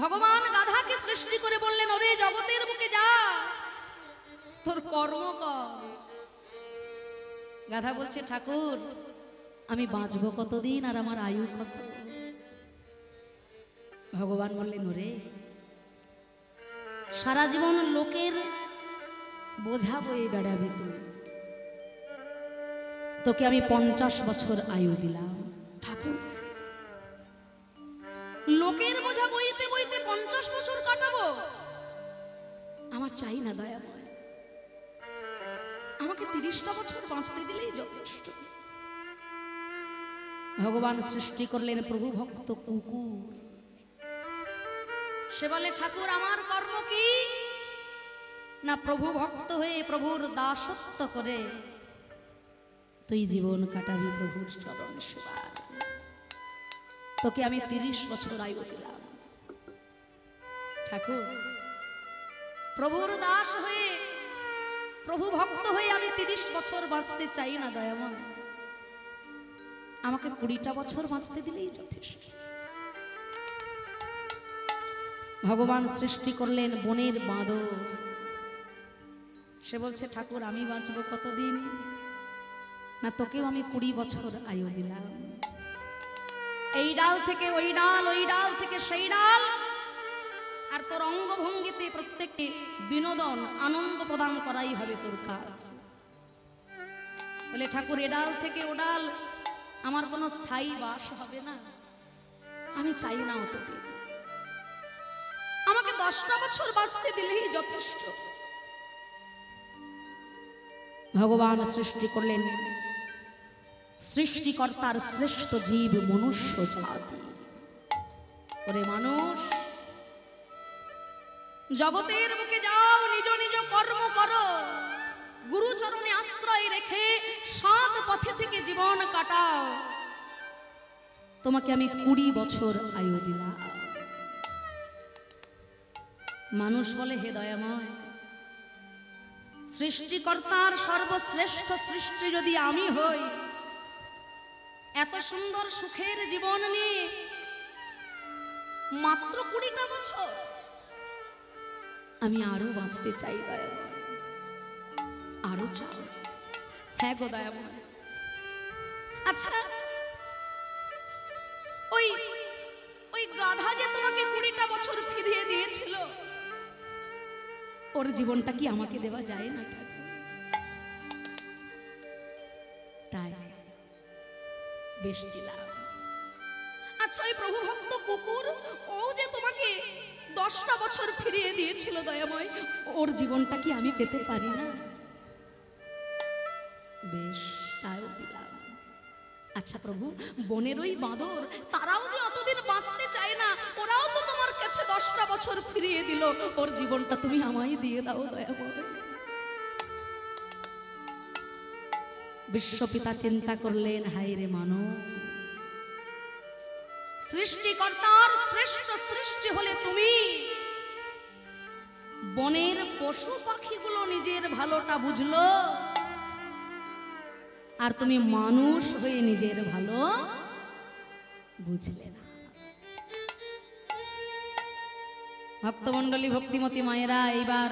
ভগবান গাধাকে সৃষ্টি করে বললেন, ওরে জগতের বুকে যা, তোর কর্ম কর। গাধা বলছে, ঠাকুর আমি বাঁচবো কতদিন আর আমার আয়ু কত? ভগবান বললেন, ওরে সারা জীবন লোকের বোঝা বয়ে বেড়াবি তুই, তোকে আমি 50 বছর আয়ু দিলাম। ঠাকুর লোকের বোঝা বইতে বইতে 50 বছর কাটাবো? আমার চাই না দয়াময়, আমাকে 30টা বছর বাঁচতে দিলেই যথেষ্ট। ভগবান সৃষ্টি করলেন প্রভু ভক্ত কুকুর। সে বলে, ঠাকুর আমার কর্ম কি? না প্রভু ভক্ত হয়ে প্রভুর দাসত্ব করে তুই জীবন কাটাবি প্রভুর চরণ সেবায়, তোকে আমি 30 বছর আয়ু দিলাম। ঠাকুর প্রভুর দাস হয়ে প্রভু ভক্ত হয়ে আমি 30 বছর বাঁচতে চাই না দয়াময়, আমাকে 20টা বছর বাঁচতে দিলেই যথেষ্ট। ভগবান সৃষ্টি করলেন বনের বাঁদর। সে বলছে, ঠাকুর আমি বাঁচবো কতদিন? না তোকেও আমি 20 বছর আয়ু দিলাম। এই ডাল থেকে ওই ডাল, ওই ডাল থেকে সেই ডাল, আর তোর অঙ্গভঙ্গিতে প্রত্যেককে বিনোদন আনন্দ প্রদান করাই হবে তোর কাজ। বলে, ঠাকুর এ ডাল থেকে ও ডাল আমার কোনো স্থায়ী বাস হবে না, আমি চাই না তোকে, আমাকে 10টা বছর বাঁচতে দিলেই যথেষ্ট। ভগবান সৃষ্টি করলেন সৃষ্টিকর্তার শ্রেষ্ঠ জীব মনুষ্য জাতি। ওরে মানুষ, জগতের বুকে যাও, নিজ নিজ কর্ম করো, গুরুচরণে আশ্রয় রেখে সৎ পথে থেকে জীবন কাটাও, তোমাকে আমি 20 বছর আয়ু দিলাম। মানুষ বলে, হে দয়াময়, সৃষ্টিকর্তার সর্বশ্রেষ্ঠ সৃষ্টি যদি আমি হই, এত সুন্দর সুখের জীবন নিয়ে মাত্র 20টা বছর, আমি আরো বাঁচতে চাই দয়াময়, আরো চাই। হ্যাঁ গো দয়াময়। আচ্ছা ওই ওই গাধা যে তোমাকে 20টা বছর ফিরিয়ে দিয়েছিল, ওর জীবনটা কি আমাকে দেওয়া যায় না ঠাকুর? তাই বেশ দিলাম। আচ্ছা ওই প্রভু ভক্ত কুকুর, ও যে তোমাকে 10টা বছর ফিরিয়ে দিয়েছিল দয়াময়, ওর জীবনটা কি আমি পেতে পারি না? বেশ তাও দিলাম। আচ্ছা প্রভু, বনের ওই বাঁদর, তারাও যে অতদিন বাঁচতে চায় না, ওরাও তো তোমার কাছে 10টা বছর ফিরিয়ে দিল, ওর জীবনটা তুমি আমায় দিয়ে দাও দয়াময়। বিশ্বপিতা চিন্তা করলেন, হায় রে মানব, সৃষ্টিকর্তার শ্রেষ্ঠ সৃষ্টি হলে তুমি, বনের পশু পাখিগুলো নিজের ভালোটা বুঝলো, আর তুমি মানুষ হয়ে নিজের ভালো বুঝলে না। ভক্তমণ্ডলী, ভক্তিমতী মায়েরা, এইবার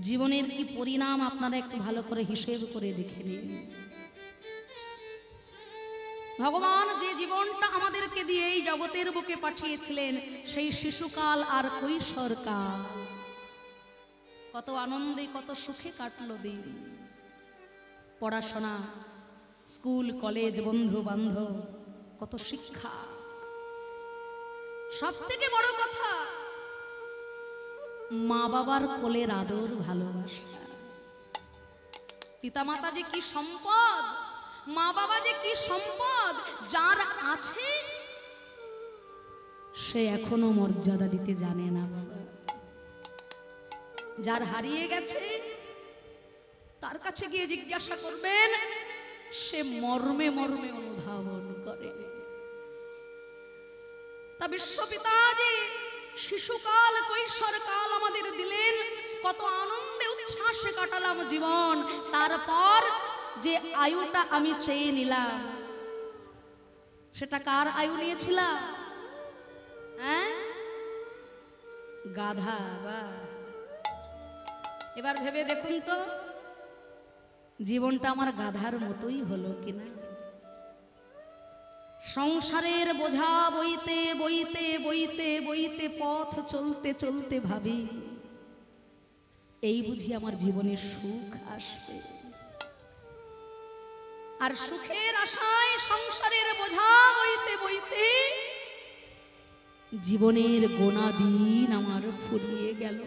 জীবনের কি পরিণাম আপনারা একটু ভালো করে হিসেব করে দেখে নিন। ভগবান যে জীবনটা আমাদেরকে দিয়ে এই জগতের বুকে পাঠিয়েছিলেন, সেই শিশুকাল আর কৈশোরকাল কত আনন্দে কত সুখে কাটলো দিন। পড়াশোনা, স্কুল কলেজ, বন্ধু বান্ধব, কত শিক্ষা, সব থেকে বড় কথা মা বাবার কোলের আদর ভালোবাসা। পিতামাতা যে কি সম্পদ, মা বাবা যে কি সম্পদ, যার আছে সে এখনো মর্যাদা দিতে জানে না বাবা। যার হারিয়ে গেছে তার কাছে গিয়ে জিজ্ঞাসা করবেন, সে মর্মে মর্মে অনুধাবন করে। তা বিশ্বপিতা যে শিশুকাল কৈশোরকাল আমাদের দিলেন, কত আনন্দে উচ্ছ্বাসে কাটালাম জীবন, তারপর যে আয়ুটা আমি চেয়ে নিলাম, সেটা কার আয়ু নিয়েছিলাম? হ্যাঁ, গাধা। বা এবার ভেবে দেখুন তো জীবনটা আমার গাধার মতোই হলো কিনা। সংসারের বোঝা বইতে বইতে বইতে বইতে পথ চলতে চলতে ভাবি এই বুঝি আমার জীবনে সুখ আসবে। আর সুখের আশায় সংসারের বোঝা বইতে বইতে জীবনের গোনা দিন আমার ফুরিয়ে গেল,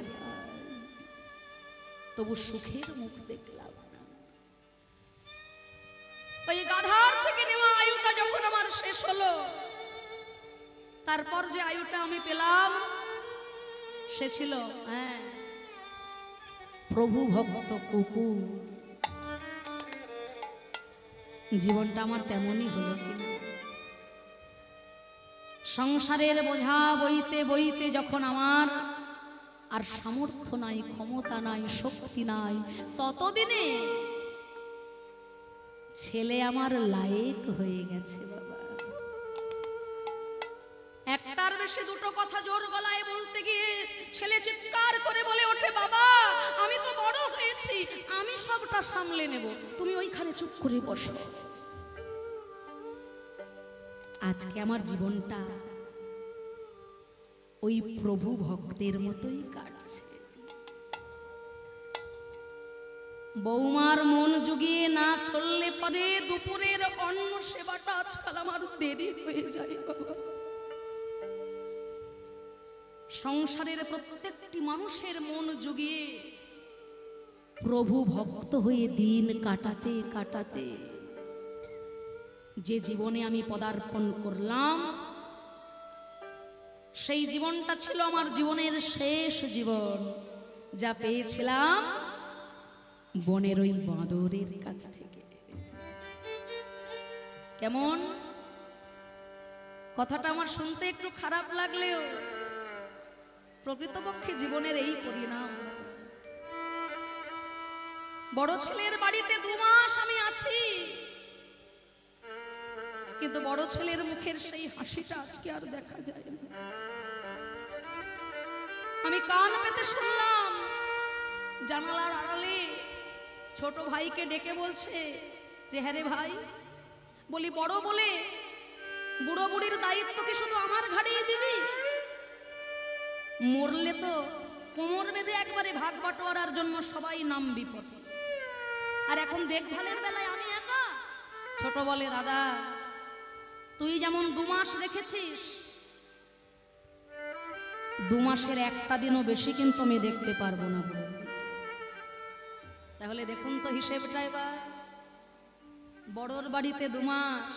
তবু সুখের মুখ দেখলাম না। ওই গাধার থেকে নেওয়া আয়ুটা যখন আমার শেষ হলো, তারপর যে আয়ুটা আমি পেলাম সে ছিল প্রভু ভক্ত কুকুর। জীবনটা আমার তেমনই হলো কিনা। সংসারের বোঝা বইতে বইতে যখন আমার আর সামর্থ্য নাই, ক্ষমতা নাই, শক্তি নাই, ততদিনে ছেলে আমার লায়েক হয়ে গেছে। বাবা একটার বেশি দুটো কথা জোর গলায় বলতে গিয়ে ছেলে চিৎকার করে বলে ওঠে, বাবা আমি তো বড় হয়েছি, আমি সবটা সামলে নেব, তুমি ওইখানে চুপ করে বসো। আজকে আমার জীবনটা ওই প্রভু ভক্তের মতোই কাটছে। বৌমার মন জুগিয়ে না চললে পরে দুপুরের অন্ন সেবাটা আজকাল আমার দেরি হয়ে যায়। বাবা সংসারের প্রত্যেকটি মানুষের মন জুগিয়ে প্রভু ভক্ত হয়ে দিন কাটাতে কাটাতে যে জীবনে আমি পদার্পণ করলাম, সেই জীবনটা ছিল আমার জীবনের শেষ জীবন, যা পেয়েছিলাম বনের ওই বাঁদরের কাছ থেকে। কেমন কথাটা আমার শুনতে একটু খারাপ লাগলেও প্রকৃতপক্ষে জীবনের এই পরিণাম। বড় ছেলের বাড়িতে 2 মাস আমি আছি, কিন্তু বড় ছেলের মুখের সেই হাসিটা আজকে আর দেখা যায় না। আমি কান পেতে শুনলাম জানালার আড়ালে ছোট ভাইকে ডেকে বলছে যে হ্যাঁ রে ভাই, বলি বড় বলে বুড়ো বুড়ির দায়িত্ব কি শুধু আমার ঘাড়েই দিবি? মরলে তো কোমর বেঁধে একবারে ভাগ বাটোয়ারার জন্য সবাই নাম বিপথে, আর এখন দেখভালের বেলায় আমি একা। ছোট বলে দাদা তুই যেমন 2 মাস রেখেছিস, 2 মাসের একটা দিনও বেশি কিন্তু আমি দেখতে পারবো না। তাহলে দেখুন তো হিসেবটা এবার, বড়র বাড়িতে 2 মাস,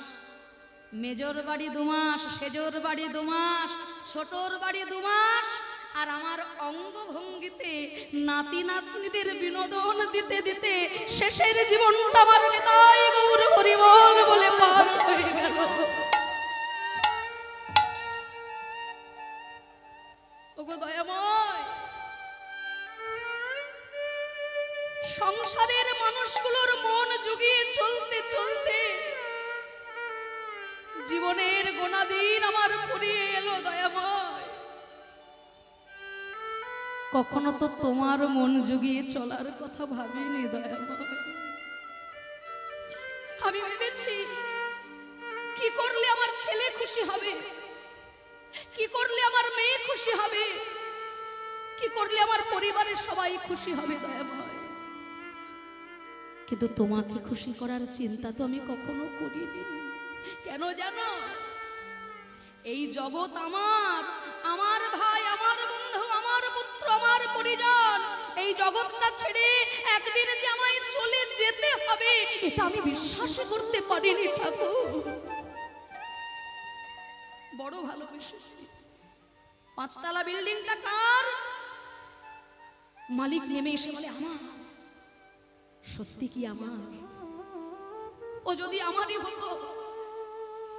মেজর বাড়ি 2 মাস, সেজর বাড়ি 2 মাস, ছোটর বাড়ি 2 মাস, আর আমার অঙ্গভঙ্গিতে নাতি নাতনিদের বিনোদন দিতে দিতে শেষের জীবনটা আমার নিতাই গৌর হরিবল বলে পার হয়ে গেল। ওগো দয়াময়, সংসারের মানুষগুলোর মন জুগিয়ে চলতে চলতে জীবনের গোনাদিন আমার ফুরিয়ে এলো। দয়াময়, কখনো তো তোমার মন জুগিয়ে চলার কথা ভাবিনি। দয়াময়, আমি ভেবেছি কি করলে আমার ছেলে খুশি হবে, কি করলে আমার মেয়ে খুশি হবে, কি করলে আমার পরিবারের সবাই খুশি হবে। দয়াময়, কিন্তু তোমাকে খুশি করার চিন্তা তো আমি কখনো করিনি। কেন জানো? এই জগৎ আমার, আমার ভাই, আমার বন্ধু, আমার পুত্র, আমার পরিজন, এই জগৎটা ছেড়ে একদিন যে আমায় চলে যেতে হবে এটা আমি বিশ্বাস করতে পারিনি। ঠাকুর বড় ভালোবেসেছি। 5 তলা বিল্ডিংটা কার? মালিক নেমে এসে বলে আমার। সত্যি কি আমার? ও যদি আমারই হতো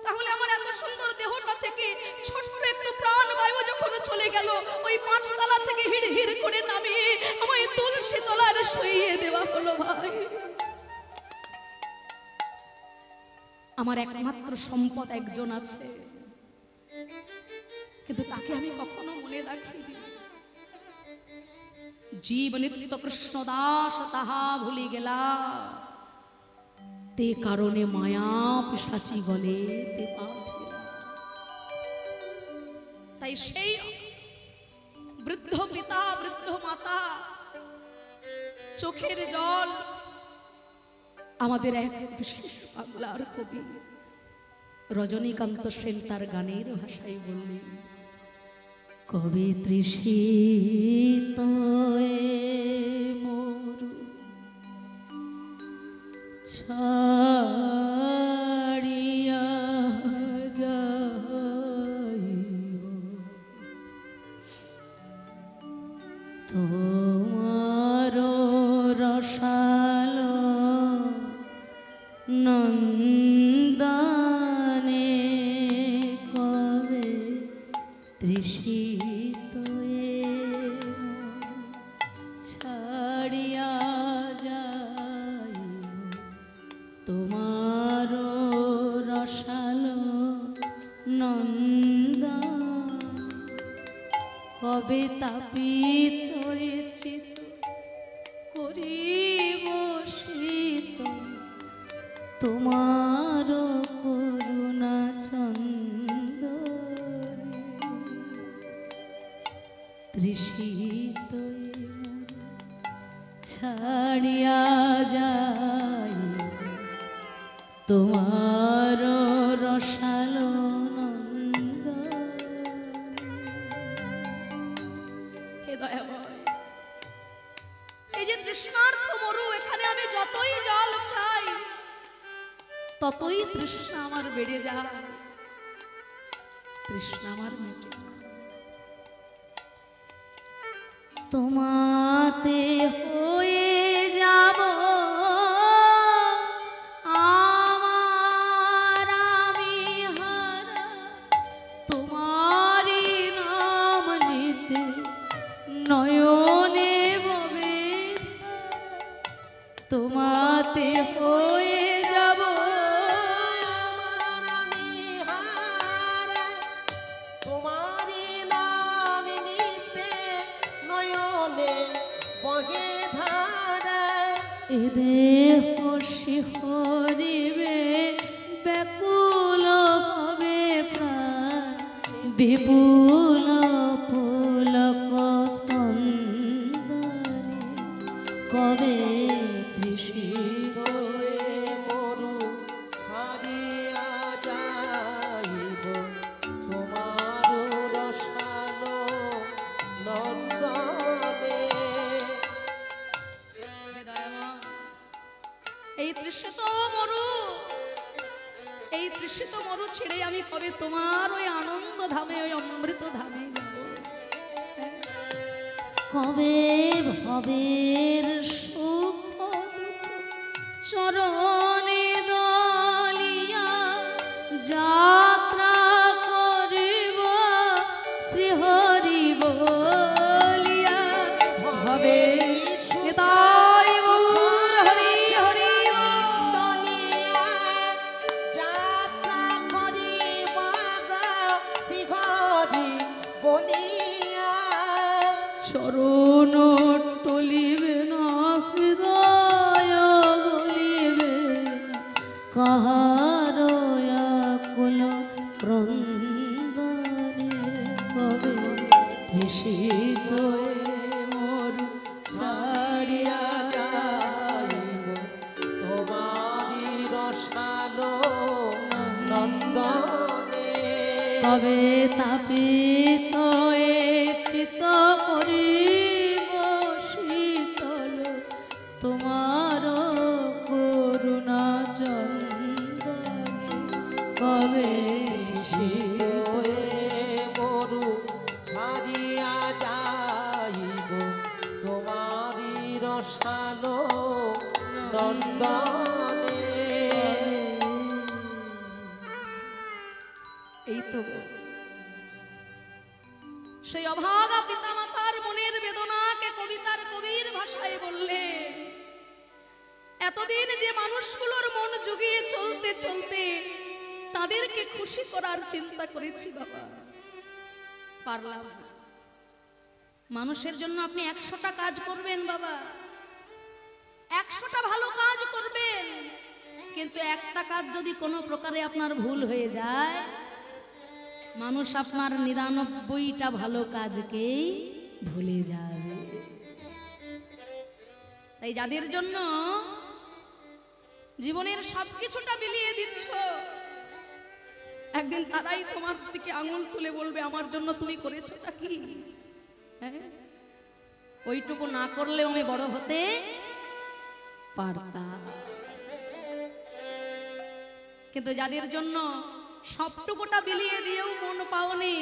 তাহলে আমার এত সুন্দর দেহটা থেকে ছোট্ট একটু প্রাণ বায়ু যখন চলে গেল, ওই 5 তলা থেকে হিড় হিড় করে নামিয়ে আমায় তুলসী তলার শুইয়ে দেওয়া হলো। ভাই, আমার একমাত্র সম্পদ একজন আছে, কিন্তু তাকে আমি কখনো মনে রাখিনি। জীব নিত্য কৃষ্ণ দাস তাহা ভুলি গেলা, তে কারণে মায়া পিশাচি গলে তে বাঁধিলা। তাই সেই বৃদ্ধ পিতা বৃদ্ধ মাতা চোখের জল আমাদের এক বিশেষ বাংলার কবি রজনীকান্ত সেন তার গানের ভাষায় বললেন, কবে তৃষিত মরু ছাড়িয়া যাইব, তোমার রসাল নন্দনে কবে তৃষিত ছাড়িয়া যাইব, তোমার রসাল নন্দন কবে তাপিত চিত করিব শীতল, তোমার করুণা চন্দনে তৃষিত ছাড়িয়া যাই, তোমার রসাল নন্দন। হে দয়াময়, এই যে তৃষ্ণার্থ মরু, এখানে আমি যতই জল চাই ততই তৃষ্ণা আমার বেড়ে যায়, তৃষ্ণা আমার মেটে না। তোমাতে হয়ে যাব আমার আমি হারা, তোমারই নাম নিতে নয়নে ববে, তোমাতে হয়ে যাব আমার আমি হারা, তোমারই নাম নিতে নয়নে বহে ধারা, এ দেহ শিহরিবে ব্যাকুল হবে প্রাণ, বিপুল পুলক স্পন্দনে কবে তৃষিত মরু ছাড়িয়া যাইব, তোমার রসাল নন্দনে। এই তৃষিত মরু, এই তৃষিত মরু ছেড়ে আমি কবে তোমার ওই আনন্দ ধামে, ওই অমৃত ধামে যাব। কবে ভবের সুখ দুঃখ চরণে দলিয়া যাত্রা করিব শ্রীহরি বলিয়া, ভবে তাই গৌর হরি হরি দলিয়া যাত্রা করিব শ্রীহরি বলিয়া, চরণ টলিবে না হৃদয় গলিবে না, কাহার আকুল ক্রন্দনে কবে তৃষিত মরু ছাড়িয়া যাইব, তোমারি রসাল নন্দনে। কবে তাপিত চিত করিব শীতল, তোমার করুণা চন্দনে কবে শীতয়ে মরু ছাড়িয়া যাইব, তোমারি রসাল নন্দনে। এই তো সেই অভাগা পিতা মাতার মনের বেদনাকে কবিতার কবির ভাষায় বললে, এতদিন যে মানুষগুলোর মন জুগিয়ে চলতে চলতে তাদেরকে খুশি করার চিন্তা করেছি বাবা, পারলাম না। মানুষের জন্য আপনি 100টা কাজ করবেন বাবা, 100টা ভালো কাজ করবেন, কিন্তু একটা কাজ যদি কোনো প্রকারে আপনার ভুল হয়ে যায়, মানুষ আপনার 99টা ভালো কাজকেই ভুলে যাবে। তাই যাদের জন্য জীবনের সবকিছুটা বিলিয়ে দিচ্ছ, একদিন তারাই তোমার দিকে আঙুল তুলে বলবে আমার জন্য তুমি করেছোটা কি? হ্যাঁ, ওইটুকু না করলেও আমি বড় হতে পারতাম। কিন্তু যাদের জন্য সবটুকুটা বিলিয়ে দিয়েও মন পাওনি,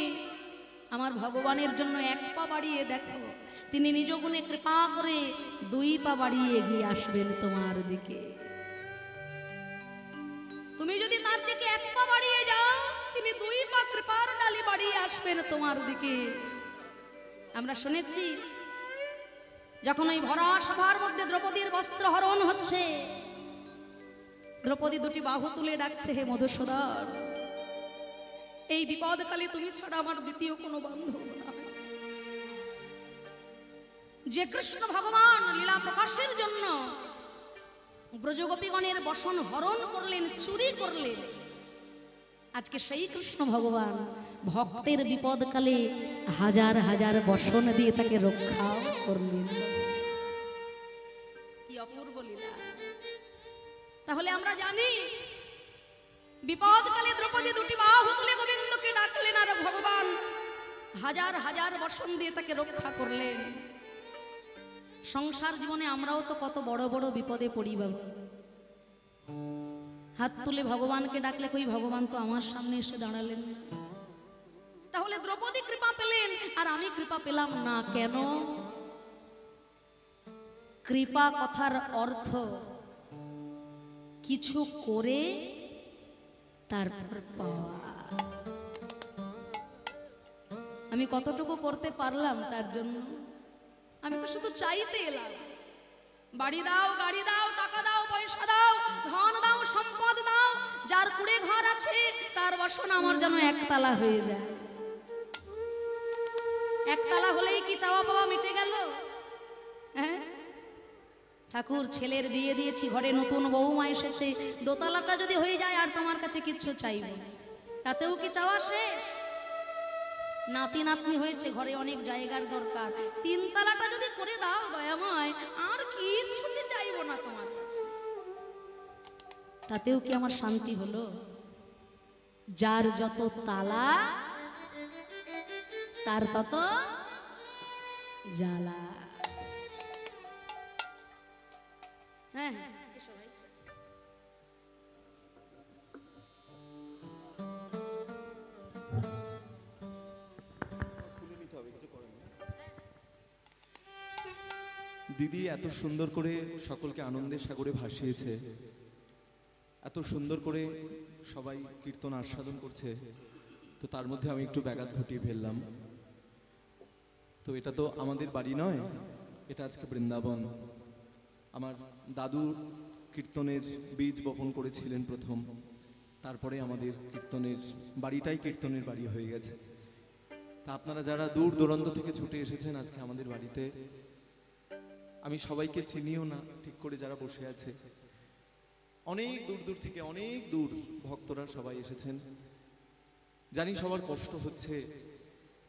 আমার ভগবানের জন্য 1 পা বাড়িয়ে দেখো, তিনি নিজ গুণে কৃপা করে 2 পা বাড়িয়ে এগিয়ে আসবেন তোমার দিকে। তুমি যদি তার দিকে 1 পা বাড়িয়ে যাও, তিনি 2 পা কৃপার ডালি বাড়িয়ে আসবেন তোমার দিকে। আমরা শুনেছি যখন ওই ভরা সভার মধ্যে দ্রৌপদীর বস্ত্র হরণ হচ্ছে, দ্রৌপদী 2টি বাহু তুলে ডাকছে, হে মধুসূদন, এই বিপদকালে তুমি ছাড়া আমার দ্বিতীয় কোনো বান্ধব না। যে কৃষ্ণ ভগবান লীলা প্রকাশের জন্য ব্রজগোপীগণের বসন হরণ করলেন, চুরি করলেন, আজকে সেই কৃষ্ণ ভগবান ভক্তের বিপদকালে হাজার হাজার বসন দিয়ে তাকে রক্ষা করলেন। কি অপূর্ব লীলা! তাহলে আমরা জানি বিপদকালে দ্রৌপদী 2টি বাহু তুলে গোবিন্দকে ডাকলেন, আর ভগবান হাজার হাজার বসন দিয়ে তাকে রক্ষা করলেন। সংসার জীবনে আমরাও তো কত বড় বড় বিপদে পড়ি বাবা। হাত তুলে ভগবানকে ডাকলে কই ভগবান তো আমার সামনে এসে দাঁড়ালেন না। তাহলে দ্রৌপদী কৃপা পেলেন আর আমি কৃপা পেলাম না কেন? কৃপা কথার অর্থ কিছু করে তারপর পাওয়া। আমি কতটুকু করতে পারলাম তার জন্য? আমি তো শুধু চাইতে এলাম, বাড়ি দাও, গাড়ি দাও, টাকা দাও, পয়সা দাও, ধন দাও, সম্পদ দাও, যার কুড়ে ঘর আছে তার বাসনা আমার যেন 1 তালা হয়ে যায়। 1 তালা হলেই কি চাওয়া পাওয়া মিটে গেল? হ্যাঁ, ঠাকুর ছেলের বিয়ে দিয়েছি, ঘরে নতুন বৌমা এসেছে, 2 তালাটা যদি হয়ে যায় আর তোমার কাছে কিচ্ছু চাইব, তাতেও কি চাওয়া শেষ? নাতি নাতনি হয়েছে, ঘরে অনেক জায়গার দরকার, 3 তালাটা যদি করে দাও দয়াময়, আর কিচ্ছুটি চাইব না তোমার কাছে, তাতেও কি আমার শান্তি হলো? যার যত তালা তার তত জ্বালা। হ্যাঁ, দিদি এত সুন্দর করে সকলকে আনন্দের সাগরে ভাসিয়েছে, এত সুন্দর করে সবাই কীর্তন আস্বাদন করছে, তো তার মধ্যে আমি একটু ব্যাঘাত ঘটিয়ে ফেললাম। তো এটা তো আমাদের বাড়ি নয়, এটা আজকে বৃন্দাবন। আমার দাদু কীর্তনের বীজ বপন করেছিলেন প্রথম, তারপরে আমাদের কীর্তনের বাড়িটাই কীর্তনের বাড়ি হয়ে গেছে। তা আপনারা যারা দূর দূরান্ত থেকে ছুটে এসেছেন আজকে আমাদের বাড়িতে, আমি সবাইকে চিনিও না ঠিক করে, যারা বসে আছে অনেক দূর দূর থেকে, অনেক দূর ভক্তরা সবাই এসেছেন। জানি সবার কষ্ট হচ্ছে,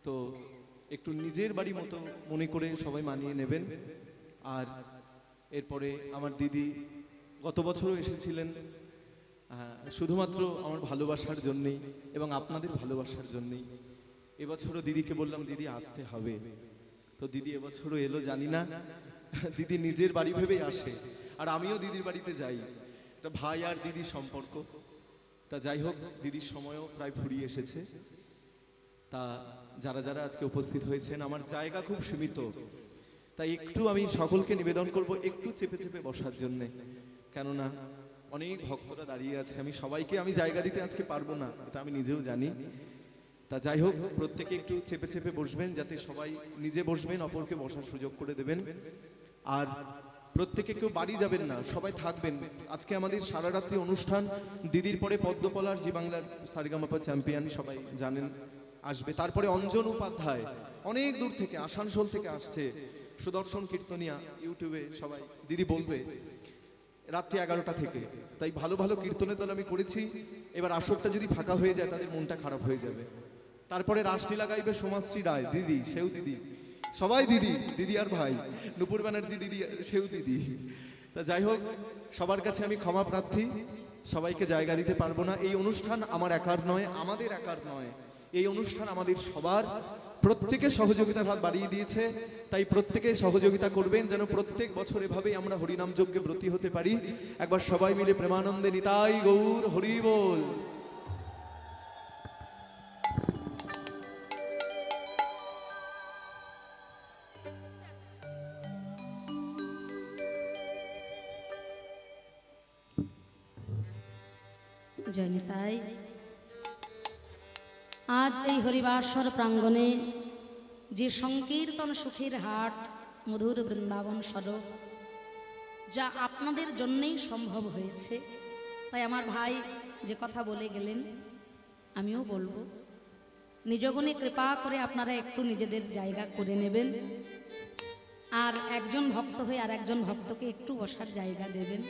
তো একটু নিজের বাড়ি মতো মনে করে সবাই মানিয়ে নেবেন। আর এরপরে আমার দিদি গত বছরও এসেছিলেন, শুধুমাত্র আমার ভালোবাসার জন্যেই এবং আপনাদের ভালোবাসার জন্যেই। এবছরও দিদিকে বললাম দিদি আসতে হবে, তো দিদি এবছরও এলো। জানি না দিদি নিজের বাড়ি ভেবেই আসে, আর আমিও দিদির বাড়িতে যাই, এটা ভাই আর দিদির সম্পর্ক। তা যাই হোক, দিদির সময়ও প্রায় ফুরিয়ে এসেছে। তা যারা যারা আজকে উপস্থিত হয়েছেন, আমার জায়গা খুব সীমিত, তাই একটু আমি সকলকে নিবেদন করব একটু চেপে চেপে বসার জন্যে, কেননা অনেক ভক্তরা দাঁড়িয়ে আছে। আমি সবাইকে জায়গা দিতে আজকে পারবো না, এটা আমি নিজেও জানি। তা যাই হোক, প্রত্যেকে একটু চেপে চেপে বসবেন, যাতে সবাই নিজে বসবেন, অপরকে বসার সুযোগ করে দেবেন। আর প্রত্যেকে কেউ বাড়ি যাবেন না, সবাই থাকবেন। আজকে আমাদের সারা রাত্রি অনুষ্ঠান। দিদির পরে পদ্মপলার জি বাংলার সারেগামাপা চ্যাম্পিয়ন সবাই জানেন আসবে, তারপরে অঞ্জন উপাধ্যায় অনেক দূর থেকে, আসানসোল থেকে আসছে সুদর্শন কীর্তনিয়া, ইউটিউবে সবাই দিদি বলবে, রাত্রি 11টা থেকে। তাই ভালো ভালো কীর্তনে দল আমি করেছি। এবার আসরটা যদি ফাঁকা হয়ে যায় তাদের মনটা খারাপ হয়ে যাবে। তারপরে রাসলীলা গাইবে সোমাশ্রী রায় দিদি, সেও দিদি, সবাই দিদি, দিদি আর ভাই, নুপুর ব্যানার্জি দিদি, সেও দিদি। তা যাই হোক, সবার কাছে আমি ক্ষমা প্রার্থী, সবাইকে জায়গা দিতে পারবো না। এই অনুষ্ঠান আমার একার নয়, আমাদের একার নয়, এই অনুষ্ঠান আমাদের সবার। প্রত্যেকে সহযোগিতার হাত বাড়িয়ে দিয়েছে, তাই প্রত্যেকে সহযোগিতা করবেন যেন প্রত্যেক বছর এভাবেই আমরা হরিনাম যজ্ঞে ব্রতী হতে পারি। একবার সবাই মিলে প্রেমানন্দে নিতাই গৌর হরি বল। জয় নিতাই। আজ এই হরিবাসর প্রাঙ্গণে যে সংকীর্তন সুখের হাট, মধুর বৃন্দাবন সড়ক, যা আপনাদের জন্যই সম্ভব হয়েছে, তাই আমার ভাই যে কথা বলে গেলেন আমিও বলবো, নিজগুণে কৃপা করে আপনারা একটু নিজেদের জায়গা করে নেবেন, আর একজন ভক্ত হয়ে আর একজন ভক্তকে একটু বসার জায়গা দেবেন।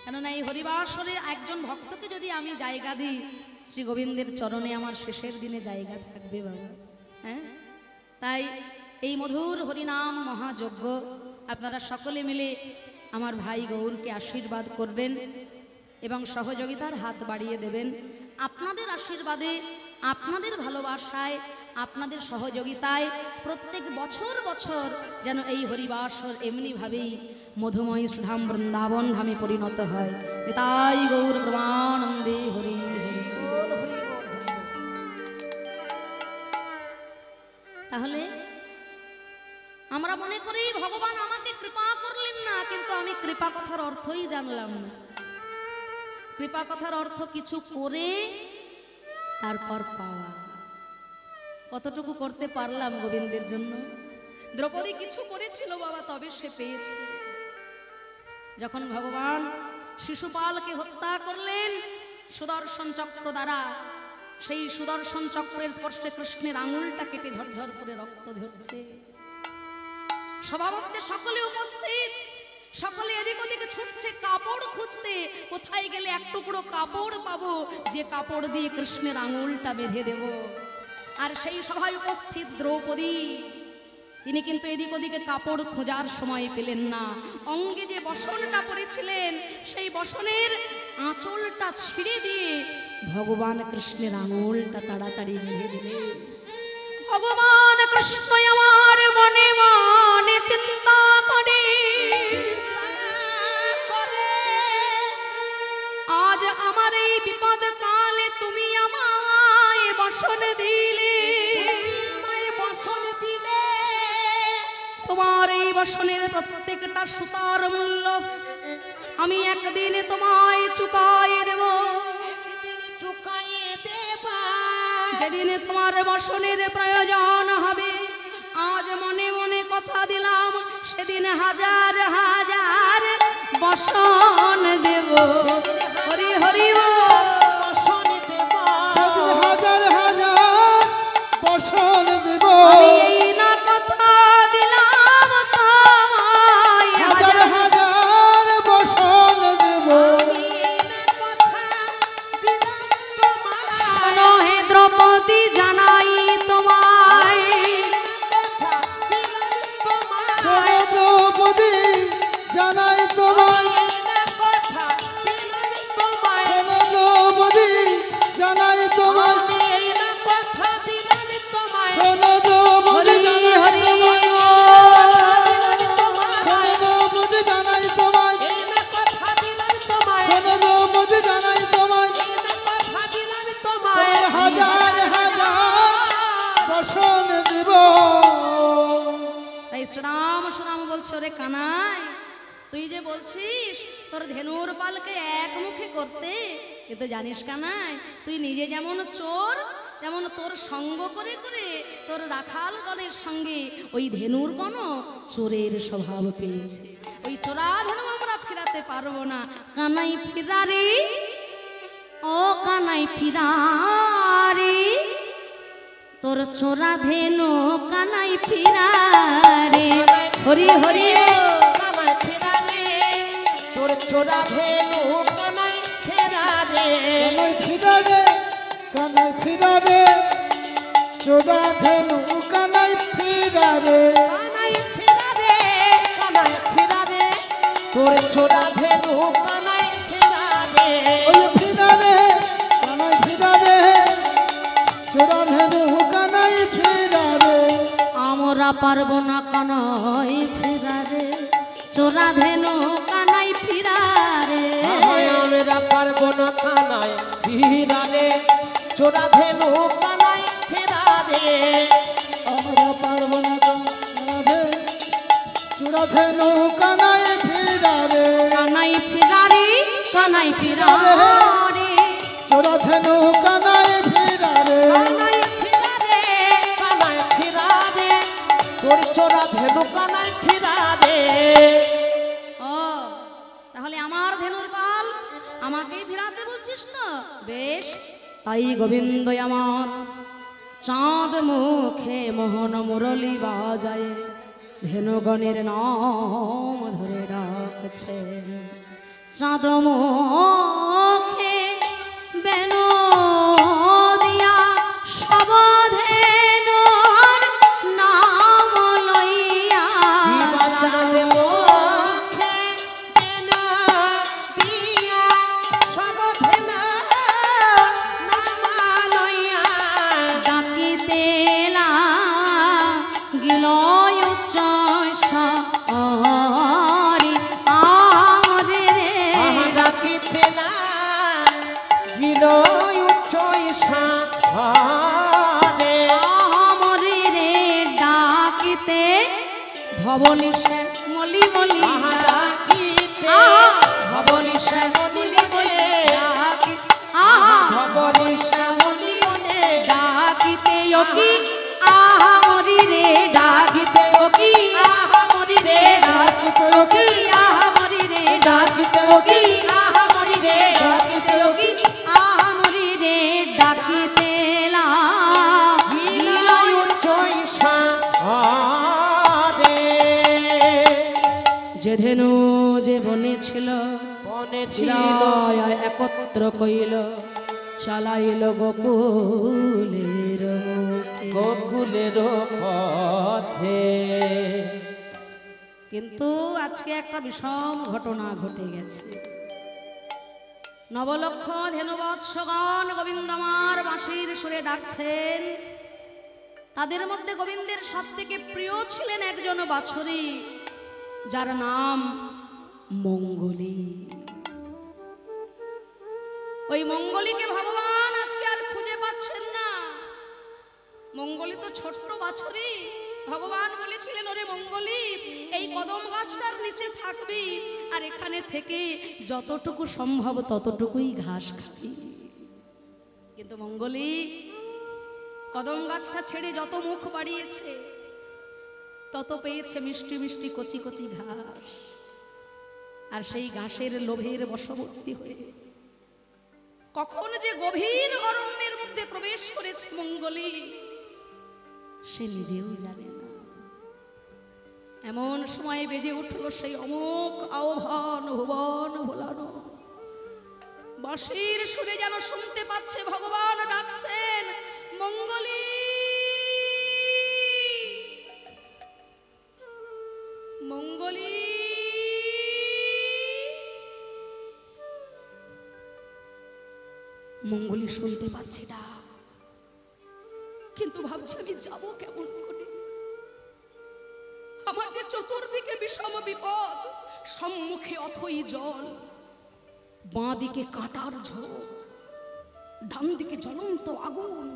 কেননা এই হরিবাসরে একজন ভক্তকে যদি আমি জায়গা দিই, শ্রী গোবিন্দের চরণে আমার শেষের দিনে জায়গা থাকবে বাবা। হ্যাঁ, তাই এই মধুর হরিনাম মহাযজ্ঞ আপনারা সকলে মিলে আমার ভাই গৌরকে আশীর্বাদ করবেন এবং সহযোগিতার হাত বাড়িয়ে দেবেন। আপনাদের আশীর্বাদে, আপনাদের ভালোবাসায়, আপনাদের সহযোগিতায় প্রত্যেক বছর বছর যেন এই হরিবাসর এমনিভাবেই মধুময় সুধাম বৃন্দাবন ধামে পরিণত হয়। তাই গৌর প্রমানন্দে হরি হরি। তাহলে আমরা মনে করি ভগবান আমাকে কৃপা করলেন না, কিন্তু আমি কৃপা কথার অর্থই জানলাম না। কৃপা কথার অর্থ কিছু করে তারপর পাওয়া। কতটুকু করতে পারলাম গোবিন্দের জন্য? দ্রৌপদী কিছু করেছিল বাবা, তবে সে পেয়েছে। যখন ভগবান শিশুপালকে হত্যা করলেন সুদর্শন চক্র দ্বারা, সেই সুদর্শন চক্রের স্পর্শে কৃষ্ণের আঙুলটা কেটে ঝরঝর করে রক্ত ঝরছে। সভামধ্যে সকলে উপস্থিত, সকলে এদিক ওদিকে ছুটছে কাপড় খুঁজতে, কোথায় গেলে এক টুকরো কাপড় পাবো যে কাপড় দিয়ে কৃষ্ণের আঙুলটা বেঁধে দেব। আর সেই সভায় উপস্থিত দ্রৌপদী, তিনি কিন্তু এদিক ওদিকে কাপড় খোঁজার সময় পেলেন না। অঙ্গে যে বসনটা পরেছিলেন সেই বসনের আঁচলটা ছিঁড়ে দিয়ে ভগবান কৃষ্ণের আঙুলটা তাড়াতাড়ি বেঁধে দিলেন। ভগবান কৃষ্ণ আমার মনে মনে চিন্তা করে, আজ আমার এই বিপদ কালে তুমি আমায় বসন দিলে, তোমার এই বসনের প্রত্যেকটা সুতার মূল্য আমি একদিন তোমায় চুকায়ে দেব। যেদিন তোমার বসনের প্রয়োজন হবে, আজ মনে মনে কথা দিলাম, সেদিন হাজার হাজার বসন দেব। হরি হরি বসন দেব, হাজার হাজার বসন দেব। এই না কথা দিলাম তোমায়, হাজার হাজার বসন দেব। শোনো হে দ্রৌপদী জানাই তোমায়, শোনো দ্রৌপদী জানাই তোমায়, শোনো দ্রৌপদী জানাই তোমায়, শোনো দ্রৌপদী জানাই তোমায়, শোনো দ্রৌপদী জানাই তোমায়, হাজার হাজার বসন দেব। তাই শ্রীরাম সুদাম বলছে, ওরে কানাই, তুই যে বলছিস তোর ধেনুর পালকে এক মুখে করতে, কিন্তু জানিস কানাই, তুই নিজে যেমন চোর, যেমন তোর সঙ্গ করে করে তোর রাখালগণের সঙ্গে ওই ধেনুর বন চোরের স্বভাব পেয়েছে। ওই চোরা ধেনু আমরা ফেরাতে পারবো না। কানাই ফিরারে, ও কানাই ফিরারে, তোর চোরা ধেনু কানাই ফিরারে হরি হরি কানাই ফিরারে তোর চোরা ধেনু কানাই ফিরারে কানাই ফিরারে কানাই ফিরারে চোরা ধেনু কানাই ফিরারে কানাই ফিরারে কানাই ফিরারে তোর চোরা ধেনু কানাই ফিরারে ওই ফিরারে কানাই ফিরারে চোরা ধেনু কানাই ফিরারে আমরা পারবো না কানাই ফিরারে চোরা ধেনু কানাই ফিরারে আমরা পারবো না কানাই ফিরারে চোরা ধেনু কানাই ফিরারে আমরা পারবো না কানাই চোরা ধেনু কানাই ফিরারে কানাই ফিরারে কানাই ফিরারে চোরা ধেনু কানাই ফিরারে কানাই ফিরারে কানাই ফিরারে তোর চোরা ধেনু কানাই ফিরারে ও তাহলে আমার ধেনুর পাল আমাকেই ফিরাতে বলছিস না বেশ তাই গোবিন্দ আমার চাঁদ মুখে মোহন মুরলি বাজায় ধেনুগণের নাম ধরে ডাকছে চাঁদ মুখে বেনু দিয়া সব ধেনুর নাম লইয়া চাঁদ মুখে বেনু দিয়া সব ধেনু নাম লইয়া ডাকিতে লাগিল উচ্চ স্বরে আমরে রে ডাকিতে লাগিল উচ্চ স্বরে আমরে রে ডাকিতে ভবনী সে মলি মলি ডাকিতে ভবনী সে মলি মলি ডাকি ভবনী সে মলি মলি ডাকিতে ওকি আমরি রে ডাকিতে ওকি আমরি রে ডাকিতে ওকি আমরি রে ডাকিতে ওকি আমরি রে ডাকিতে ওকি আমরি রে ডাকিতে লাগিল উচ্চ স্বরে যে ধেনু যে বনে ছিল মনে ছিল ছিল একত্র কইল চালাইল গোকুলের মুখে। গোকুলের পথে কিন্তু আজকে একটা বিষম ঘটনা ঘটে গেছে নবলক্ষ ধেনুবৎসগণ গোবিন্দ আমার বাঁশির সুরে ডাকছেন তাদের মধ্যে গোবিন্দের সব থেকে প্রিয় ছিলেন একজন বাছুরি যার নাম মঙ্গলী ওই মঙ্গলীকে ভগবান আজকে আর খুঁজে পাচ্ছেন না মঙ্গলী তো ছোট্ট বাছুরি ভগবান বলেছিলেন ওরে মঙ্গলী এই কদম গাছটার নিচে থাকবি আর এখানে থেকে যতটুকু সম্ভব ততটুকুই ঘাস খাবি কিন্তু মঙ্গলী কদম গাছটা ছেড়ে যত মুখ বাড়িয়েছে তত পেয়েছে মিষ্টি মিষ্টি কচি কচি ঘাস আর সেই ঘাসের লোভের বশবর্তী হয়ে কখন যে গভীর অরণ্যের মধ্যে প্রবেশ করেছে মঙ্গলী সে নিজেও জানে না এমন সময় বেজে উঠল সেই অমোক আহ্বান ভুবন ভোলানো বাঁশির সুরে যেন শুনতে পাচ্ছে ভগবান ডাকছেন মঙ্গলী মঙ্গলী মঙ্গলী শুনতে পাচ্ছে না কিন্তু ভাবছে আমি যাব কেমন করে আমার যে চতুর্দিকে বিষম বিপদ সম্মুখে অথই জল বাঁ দিকে কাঁটার ঝোপ ডান দিকে জ্বলন্ত আগুন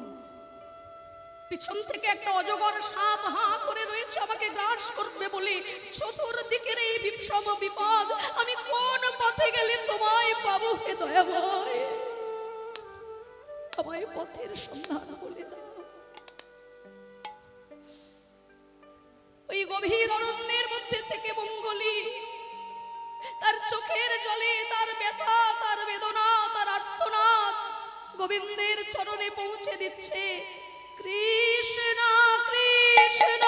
পিছন থেকে একটা অজগর সাপ হাঁ করে রয়েছে আমাকে গ্রাস করবে বলে চতুর্দিকের এই বিষম বিপদ আমি কোন পথে গেলে তোমায় পাবো হে দয়াময় আমায় পথের সন্ধান বলে দাও ওই গভীর অরণ্যের মধ্যে থেকে মঙ্গলী তার চোখের জলে তার ব্যথা তার বেদনা তার আর্তনাদ গোবিন্দের চরণে পৌঁছে দিচ্ছে কৃষ্ণ কৃষ্ণ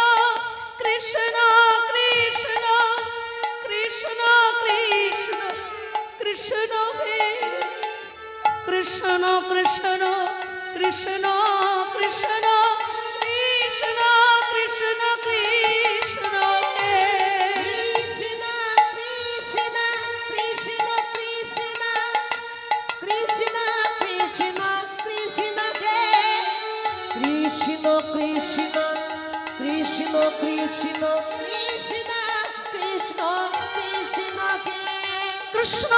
কৃষ্ণ কৃষ্ণ কৃষ্ণ কৃষ্ণ কৃষ্ণ কে কৃষ্ণ